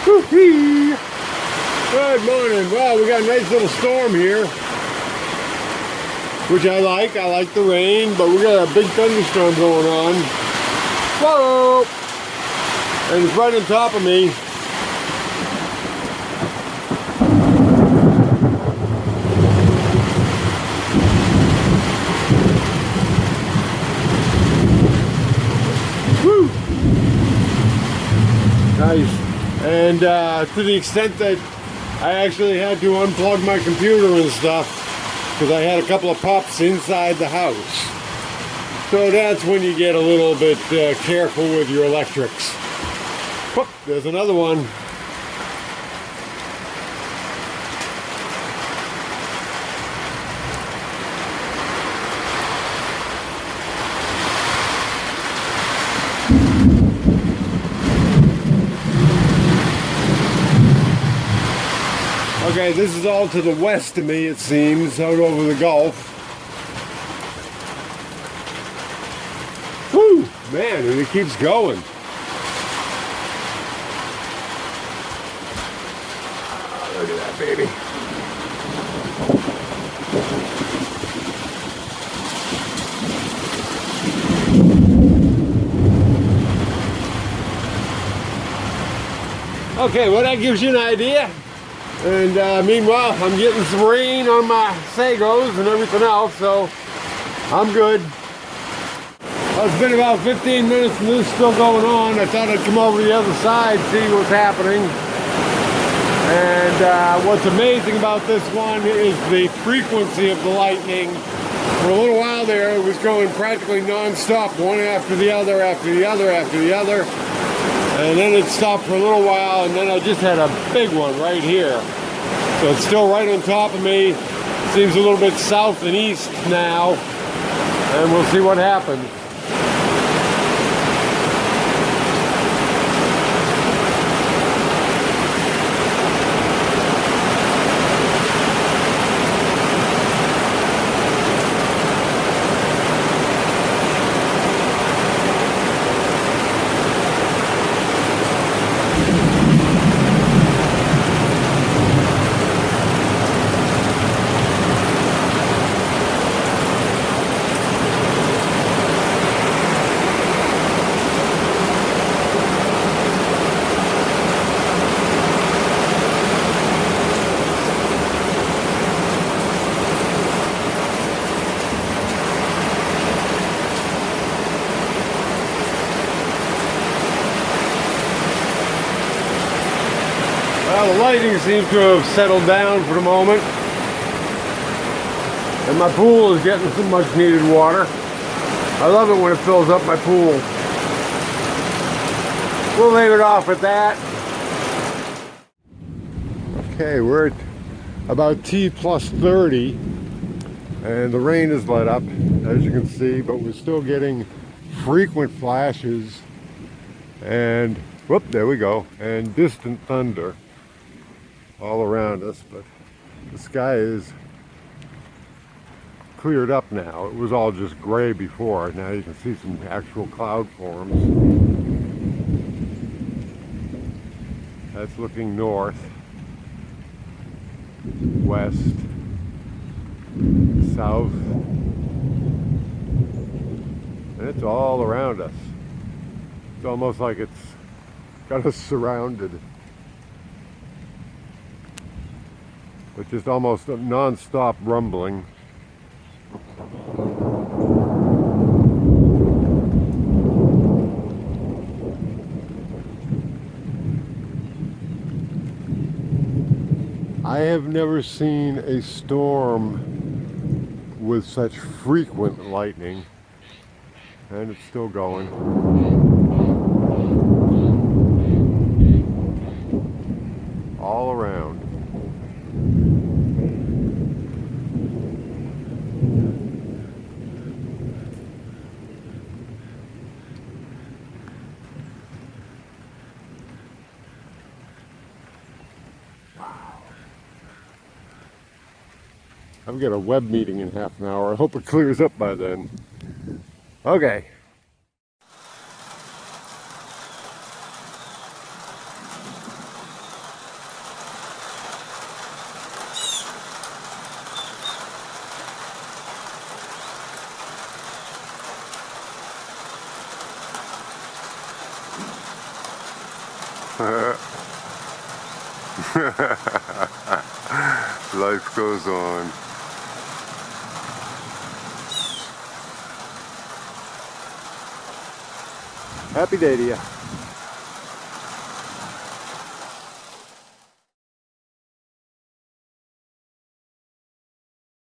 Woo-hee. Good morning. Well, we got a nice little storm here, which I like. I like the rain, but we got a big thunderstorm going on. Whoa! And it's right on top of me. Woo! Nice. And to the extent that I actually had to unplug my computer and stuff because I had a couple of pops inside the house. So that's when you get a little bit careful with your electrics. Whoop, there's another one. Okay, this is all to the west of me, it seems, out over the Gulf. Whew, man, and it keeps going. Look at that, baby. Okay, well, that gives you an idea. And meanwhile, I'm getting some rain on my sagos and everything else, so I'm good. Well, it's been about 15 minutes and this is still going on. I thought I'd come over to the other side, see what's happening. And what's amazing about this one is the frequency of the lightning. For a little while there, it was going practically non-stop, one after the other, after the other, after the other. And then it stopped for a little while, and then I just had a big one right here. So it's still right on top of me. Seems a little bit south and east now, and we'll see what happens. Well, the lighting seems to have settled down for the moment. And my pool is getting some much needed water. I love it when it fills up my pool. We'll leave it off at that. Okay, we're at about T plus 30. And the rain has let up, as you can see, but we're still getting frequent flashes. And, whoop, there we go. And distant thunder all around us, but the sky is cleared up now. It was all just gray before. Now you can see some actual cloud forms. That's looking north, west, south, and it's all around us. It's almost like it's got us surrounded. But just almost a non-stop rumbling. I have never seen a storm with such frequent lightning, and it's still going. All around. I've got a web meeting in half an hour. I hope it clears up by then. Okay. Life goes on. Happy day to you.